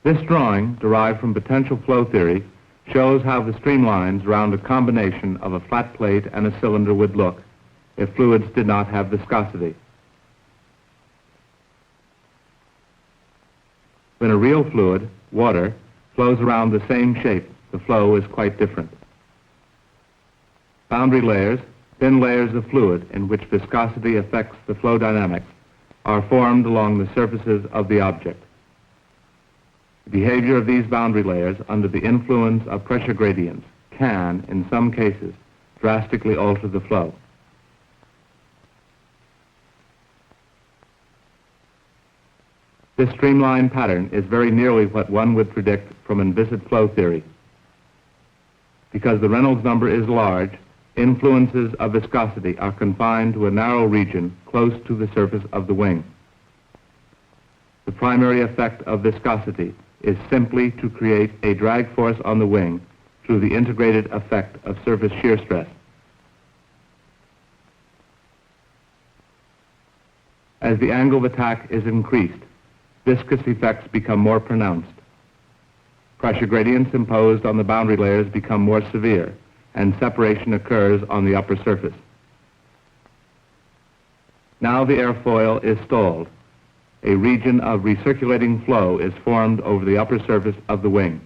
This drawing, derived from potential flow theory, shows how the streamlines around a combination of a flat plate and a cylinder would look if fluids did not have viscosity. When a real fluid, water, flows around the same shape, the flow is quite different. Boundary layers, thin layers of fluid in which viscosity affects the flow dynamics, are formed along the surfaces of the object. The behavior of these boundary layers under the influence of pressure gradients can, in some cases, drastically alter the flow. This streamline pattern is very nearly what one would predict from inviscid flow theory. Because the Reynolds number is large, influences of viscosity are confined to a narrow region close to the surface of the wing. The primary effect of viscosity is simply to create a drag force on the wing through the integrated effect of surface shear stress. As the angle of attack is increased, viscous effects become more pronounced. Pressure gradients imposed on the boundary layers become more severe, and separation occurs on the upper surface. Now the airfoil is stalled. A region of recirculating flow is formed over the upper surface of the wing.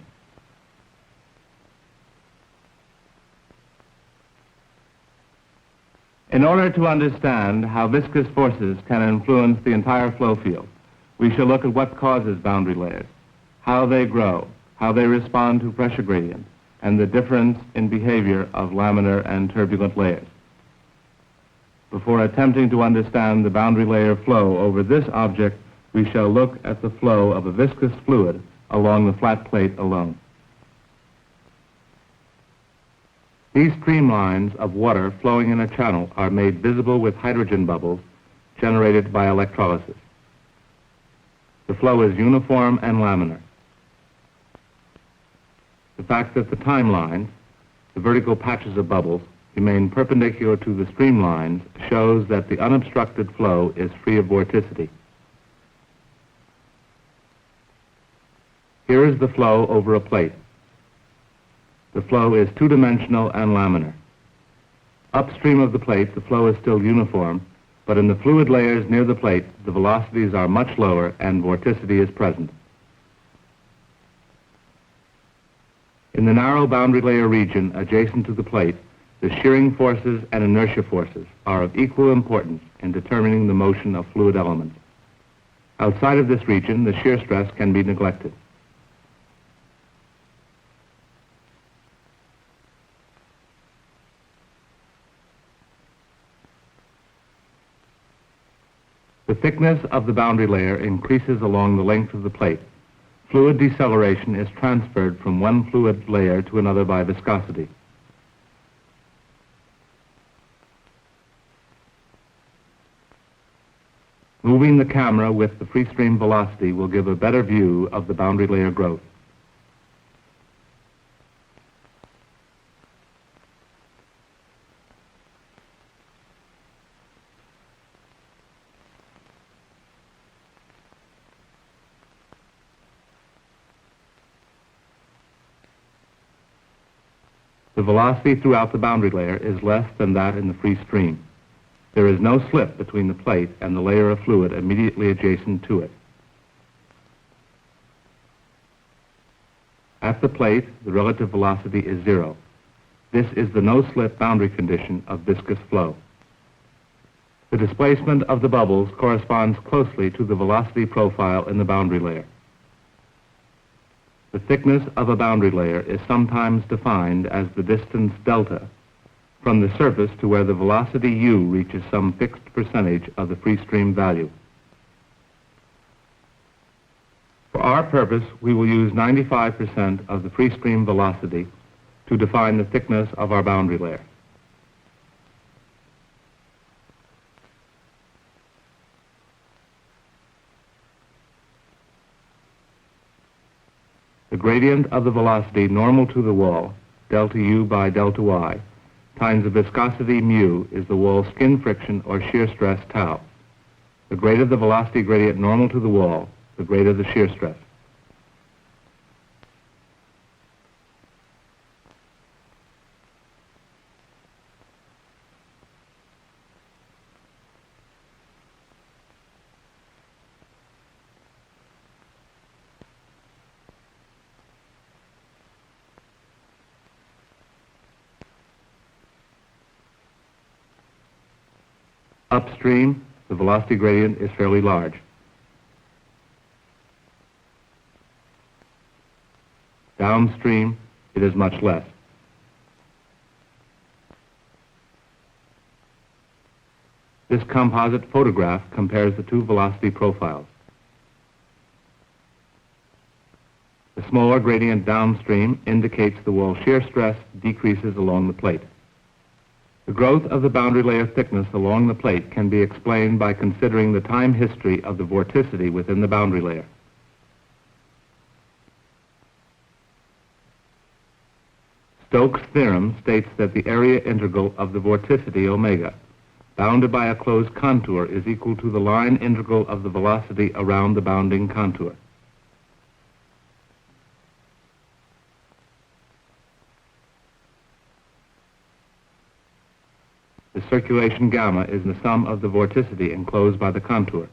In order to understand how viscous forces can influence the entire flow field, we shall look at what causes boundary layers, how they grow, how they respond to pressure gradients, and the difference in behavior of laminar and turbulent layers. Before attempting to understand the boundary layer flow over this object, we shall look at the flow of a viscous fluid along the flat plate alone. These streamlines of water flowing in a channel are made visible with hydrogen bubbles generated by electrolysis. The flow is uniform and laminar. The fact that the timelines, the vertical patches of bubbles, remain perpendicular to the streamlines shows that the unobstructed flow is free of vorticity. Here is the flow over a plate. The flow is two-dimensional and laminar. Upstream of the plate, the flow is still uniform, but in the fluid layers near the plate, the velocities are much lower and vorticity is present. In the narrow boundary layer region adjacent to the plate, the shearing forces and inertia forces are of equal importance in determining the motion of fluid elements. Outside of this region, the shear stress can be neglected. The thickness of the boundary layer increases along the length of the plate. Fluid deceleration is transferred from one fluid layer to another by viscosity. Moving the camera with the free stream velocity will give a better view of the boundary layer growth. The velocity throughout the boundary layer is less than that in the free stream. There is no slip between the plate and the layer of fluid immediately adjacent to it. At the plate, the relative velocity is zero. This is the no-slip boundary condition of viscous flow. The displacement of the bubbles corresponds closely to the velocity profile in the boundary layer. The thickness of a boundary layer is sometimes defined as the distance delta from the surface to where the velocity u reaches some fixed percentage of the free stream value. For our purpose, we will use 95% of the free stream velocity to define the thickness of our boundary layer. The gradient of the velocity normal to the wall, delta u by delta y, times the viscosity mu is the wall skin friction or shear stress tau. The greater the velocity gradient normal to the wall, the greater the shear stress. Upstream, the velocity gradient is fairly large. Downstream, it is much less. This composite photograph compares the two velocity profiles. The smaller gradient downstream indicates the wall shear stress decreases along the plate. The growth of the boundary layer thickness along the plate can be explained by considering the time history of the vorticity within the boundary layer. Stokes' theorem states that the area integral of the vorticity omega, bounded by a closed contour, is equal to the line integral of the velocity around the bounding contour. The circulation gamma is the sum of the vorticity enclosed by the contour.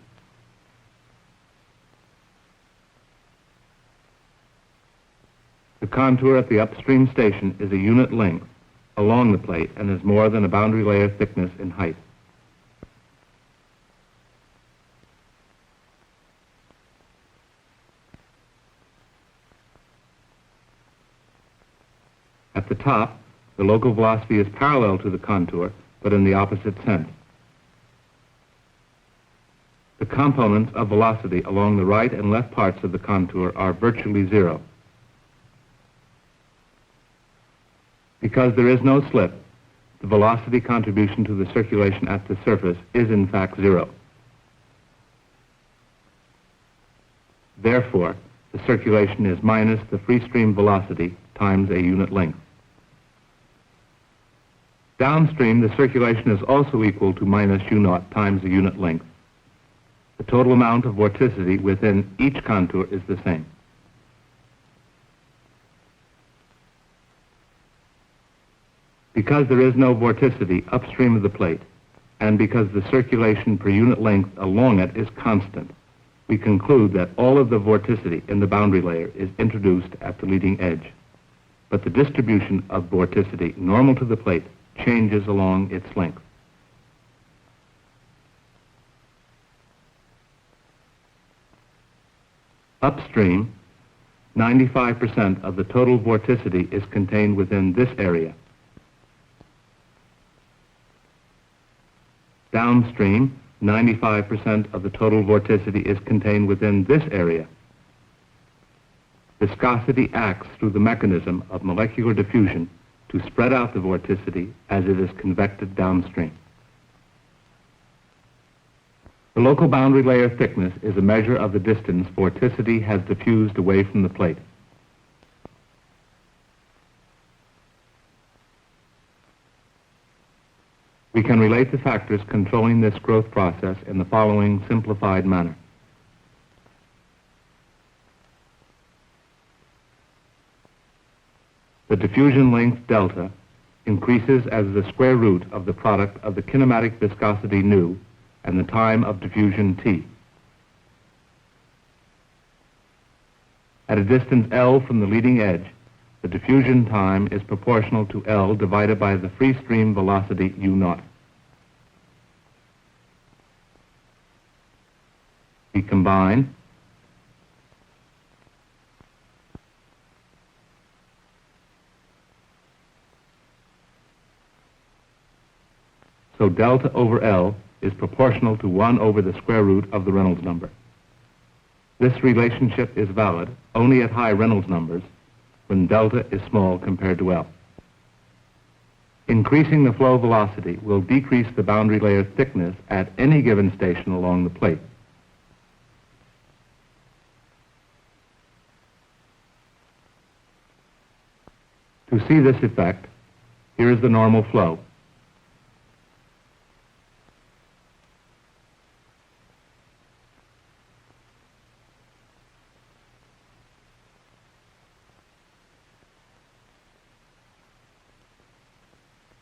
The contour at the upstream station is a unit length along the plate and is more than a boundary layer thickness in height. At the top, the local velocity is parallel to the contour, but in the opposite sense. The components of velocity along the right and left parts of the contour are virtually zero. Because there is no slip, the velocity contribution to the circulation at the surface is in fact zero. Therefore, the circulation is minus the free stream velocity times a unit length. Downstream, the circulation is also equal to minus u0 times the unit length. The total amount of vorticity within each contour is the same. Because there is no vorticity upstream of the plate, and because the circulation per unit length along it is constant, we conclude that all of the vorticity in the boundary layer is introduced at the leading edge. But the distribution of vorticity normal to the plate changes along its length. Upstream, 95% of the total vorticity is contained within this area. Downstream, 95% of the total vorticity is contained within this area. Viscosity acts through the mechanism of molecular diffusion to spread out the vorticity as it is convected downstream. The local boundary layer thickness is a measure of the distance vorticity has diffused away from the plate. We can relate the factors controlling this growth process in the following simplified manner. The diffusion length delta increases as the square root of the product of the kinematic viscosity nu and the time of diffusion t. At a distance L from the leading edge, the diffusion time is proportional to L divided by the free stream velocity u0. We combine so delta over L is proportional to 1 over the square root of the Reynolds number. This relationship is valid only at high Reynolds numbers when delta is small compared to L. Increasing the flow velocity will decrease the boundary layer thickness at any given station along the plate. To see this effect, here is the normal flow.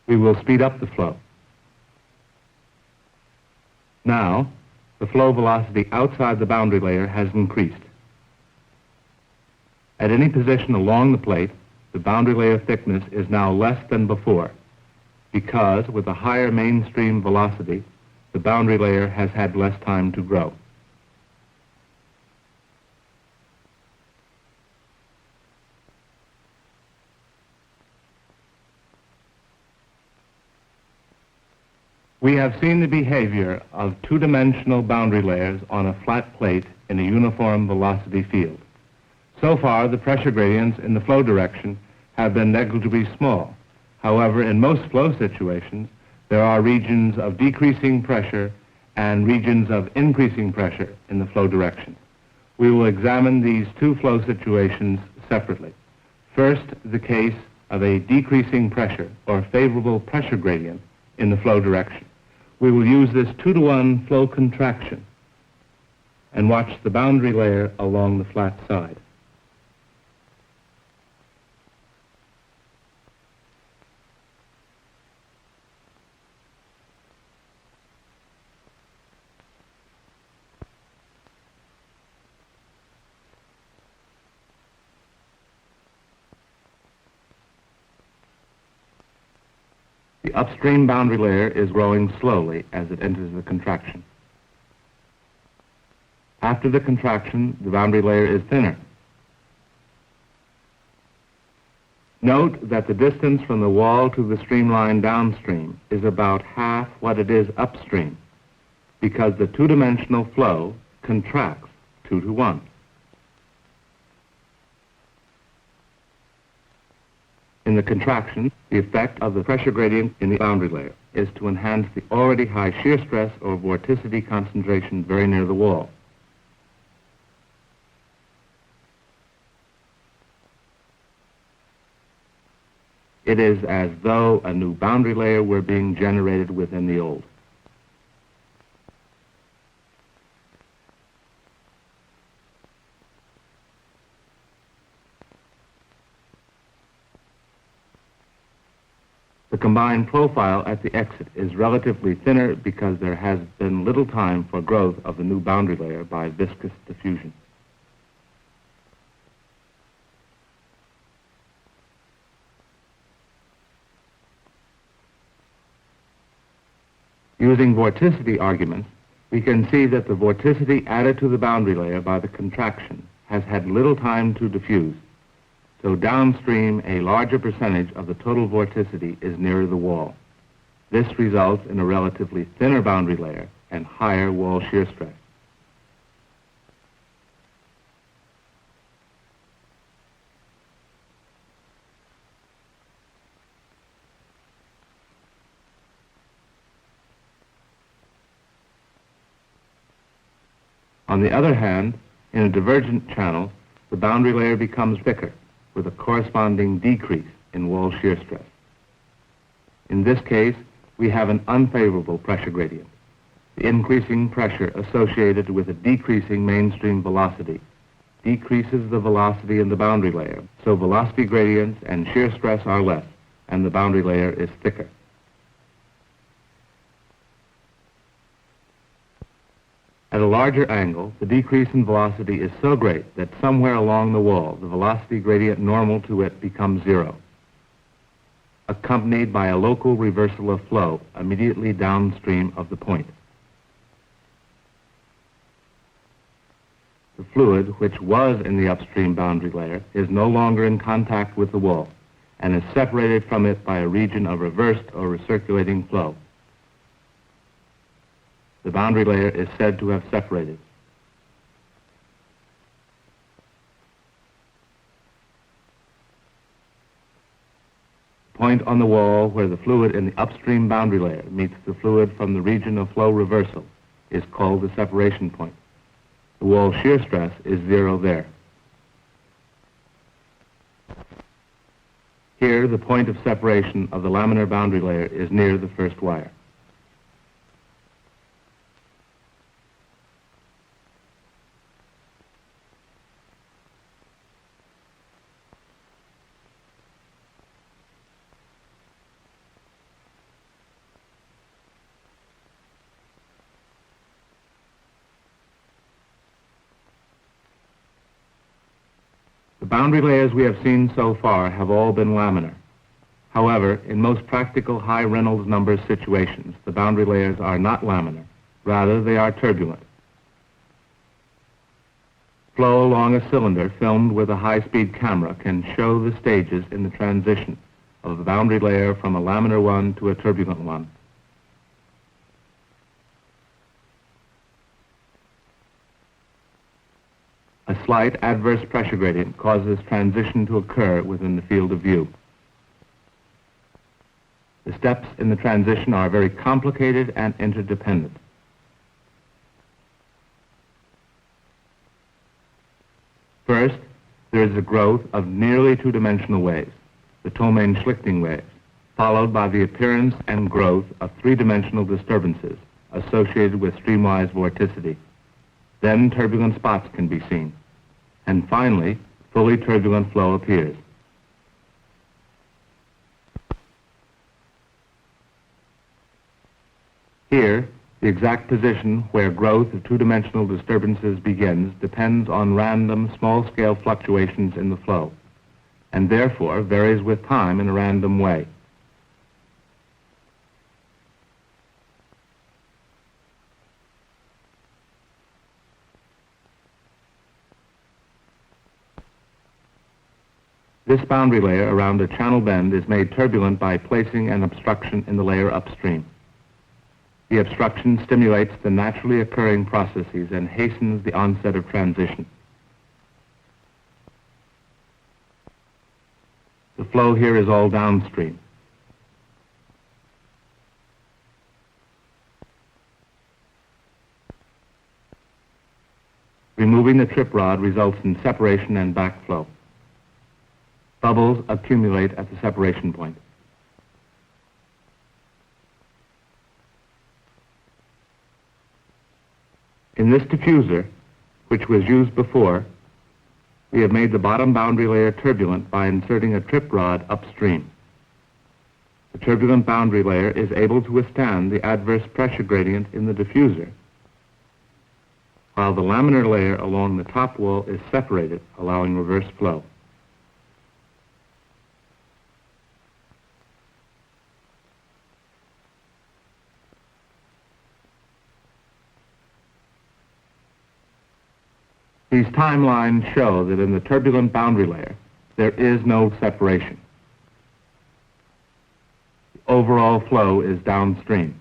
We will speed up the flow. Now, the flow velocity outside the boundary layer has increased. At any position along the plate, the boundary layer thickness is now less than before, because with a higher mainstream velocity, the boundary layer has had less time to grow. We have seen the behavior of two-dimensional boundary layers on a flat plate in a uniform velocity field. So far, the pressure gradients in the flow direction have been negligibly small. However, in most flow situations, there are regions of decreasing pressure and regions of increasing pressure in the flow direction. We will examine these two flow situations separately. First, the case of a decreasing pressure or favorable pressure gradient in the flow direction. We will use this 2-to-1 flow contraction and watch the boundary layer along the flat side. The upstream boundary layer is growing slowly as it enters the contraction. After the contraction, the boundary layer is thinner. Note that the distance from the wall to the streamline downstream is about half what it is upstream, because the two-dimensional flow contracts 2-to-1. In the contraction, the effect of the pressure gradient in the boundary layer is to enhance the already high shear stress or vorticity concentration very near the wall. It is as though a new boundary layer were being generated within the old. The combined profile at the exit is relatively thinner because there has been little time for growth of the new boundary layer by viscous diffusion. Using vorticity arguments, we can see that the vorticity added to the boundary layer by the contraction has had little time to diffuse. So downstream, a larger percentage of the total vorticity is nearer the wall. This results in a relatively thinner boundary layer and higher wall shear stress. On the other hand, in a divergent channel, the boundary layer becomes thicker, with a corresponding decrease in wall shear stress. In this case, we have an unfavorable pressure gradient. The increasing pressure associated with a decreasing mainstream velocity decreases the velocity in the boundary layer, so velocity gradients and shear stress are less, and the boundary layer is thicker. At a larger angle, the decrease in velocity is so great that somewhere along the wall, the velocity gradient normal to it becomes 0, accompanied by a local reversal of flow immediately downstream of the point. The fluid, which was in the upstream boundary layer, is no longer in contact with the wall and is separated from it by a region of reversed or recirculating flow. The boundary layer is said to have separated. The point on the wall where the fluid in the upstream boundary layer meets the fluid from the region of flow reversal is called the separation point. The wall shear stress is 0 there. Here, the point of separation of the laminar boundary layer is near the first wire. The boundary layers we have seen so far have all been laminar. However, in most practical high Reynolds number situations, the boundary layers are not laminar. Rather, they are turbulent. Flow along a cylinder filmed with a high-speed camera can show the stages in the transition of the boundary layer from a laminar one to a turbulent one. A slight adverse pressure gradient causes transition to occur within the field of view. The steps in the transition are very complicated and interdependent. First, there is a growth of nearly two-dimensional waves, the Thomaine-Schlichting waves, followed by the appearance and growth of three-dimensional disturbances associated with streamwise vorticity. Then turbulent spots can be seen. And finally, fully turbulent flow appears. Here, the exact position where growth of two-dimensional disturbances begins depends on random small-scale fluctuations in the flow, and therefore varies with time in a random way. This boundary layer around a channel bend is made turbulent by placing an obstruction in the layer upstream. The obstruction stimulates the naturally occurring processes and hastens the onset of transition. The flow here is all downstream. Removing the trip rod results in separation and backflow. Bubbles accumulate at the separation point. In this diffuser, which was used before, we have made the bottom boundary layer turbulent by inserting a trip rod upstream. The turbulent boundary layer is able to withstand the adverse pressure gradient in the diffuser, while the laminar layer along the top wall is separated, allowing reverse flow. These timelines show that in the turbulent boundary layer, there is no separation. The overall flow is downstream.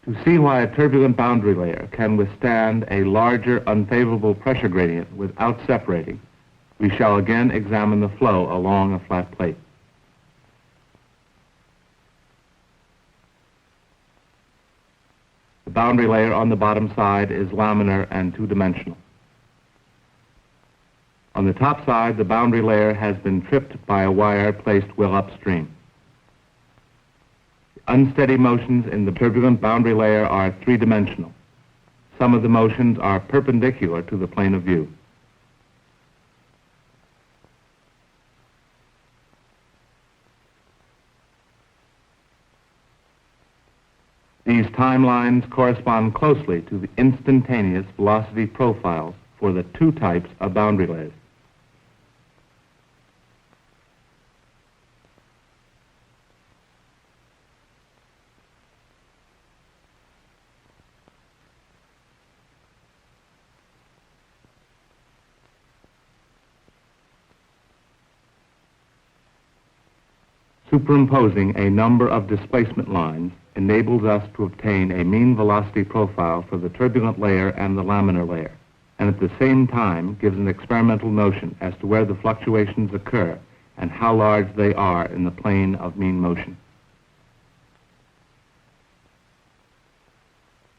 To see why a turbulent boundary layer can withstand a larger unfavorable pressure gradient without separating, we shall again examine the flow along a flat plate. The boundary layer on the bottom side is laminar and two-dimensional. On the top side, the boundary layer has been tripped by a wire placed well upstream. Unsteady motions in the turbulent boundary layer are three-dimensional. Some of the motions are perpendicular to the plane of view. These timelines correspond closely to the instantaneous velocity profiles for the two types of boundary layers. Superimposing a number of displacement lines enables us to obtain a mean velocity profile for the turbulent layer and the laminar layer, and at the same time gives an experimental notion as to where the fluctuations occur and how large they are in the plane of mean motion.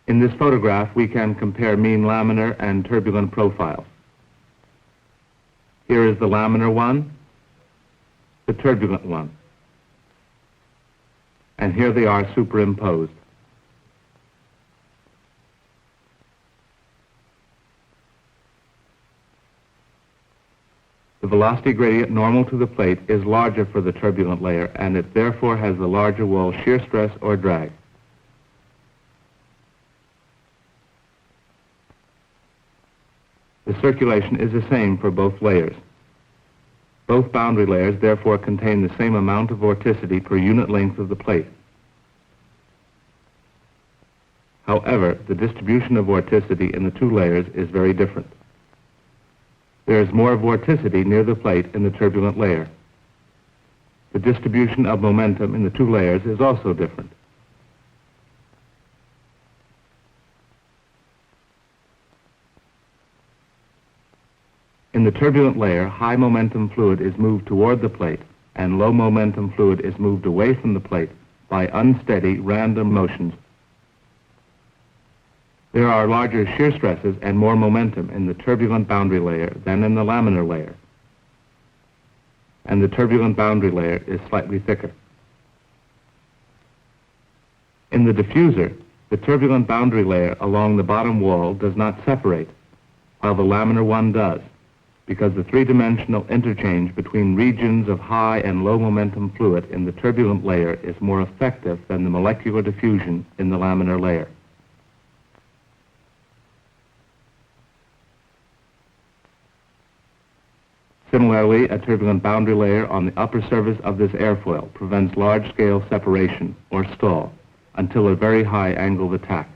In this photograph, we can compare mean laminar and turbulent profiles. Here is the laminar one, the turbulent one. And here they are superimposed. The velocity gradient normal to the plate is larger for the turbulent layer, and it therefore has the larger wall shear stress or drag. The circulation is the same for both layers. Both boundary layers therefore contain the same amount of vorticity per unit length of the plate. However, the distribution of vorticity in the two layers is very different. There is more vorticity near the plate in the turbulent layer. The distribution of momentum in the two layers is also different. In the turbulent layer, high momentum fluid is moved toward the plate, and low momentum fluid is moved away from the plate by unsteady, random motions. There are larger shear stresses and more momentum in the turbulent boundary layer than in the laminar layer, and the turbulent boundary layer is slightly thicker. In the diffuser, the turbulent boundary layer along the bottom wall does not separate, while the laminar one does, because the three-dimensional interchange between regions of high and low momentum fluid in the turbulent layer is more effective than the molecular diffusion in the laminar layer. Similarly, a turbulent boundary layer on the upper surface of this airfoil prevents large-scale separation, or stall, until a very high angle of attack.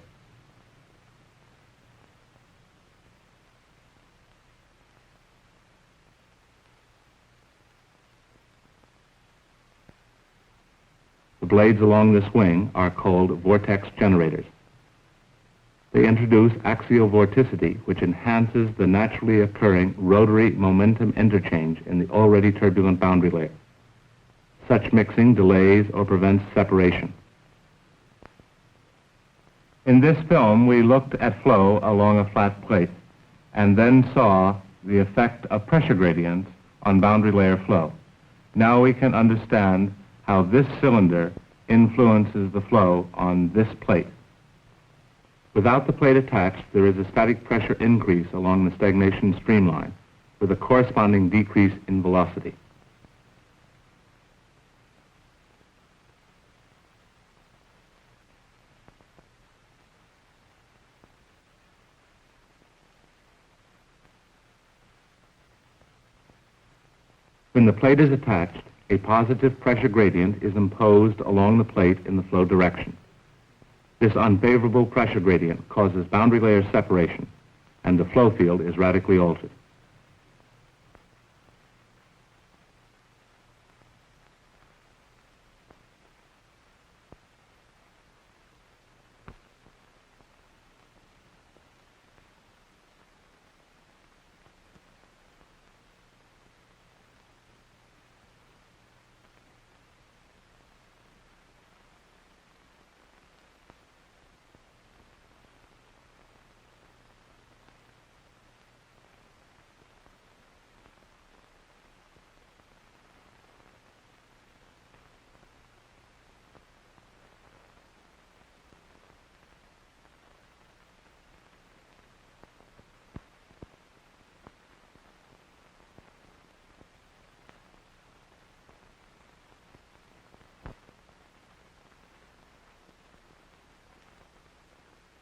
The blades along this wing are called vortex generators. They introduce axial vorticity, which enhances the naturally occurring rotary momentum interchange in the already turbulent boundary layer. Such mixing delays or prevents separation. In this film, we looked at flow along a flat plate and then saw the effect of pressure gradients on boundary layer flow. Now we can understand how this cylinder influences the flow on this plate. Without the plate attached, there is a static pressure increase along the stagnation streamline with a corresponding decrease in velocity. When the plate is attached, a positive pressure gradient is imposed along the plate in the flow direction. This unfavorable pressure gradient causes boundary layer separation, and the flow field is radically altered.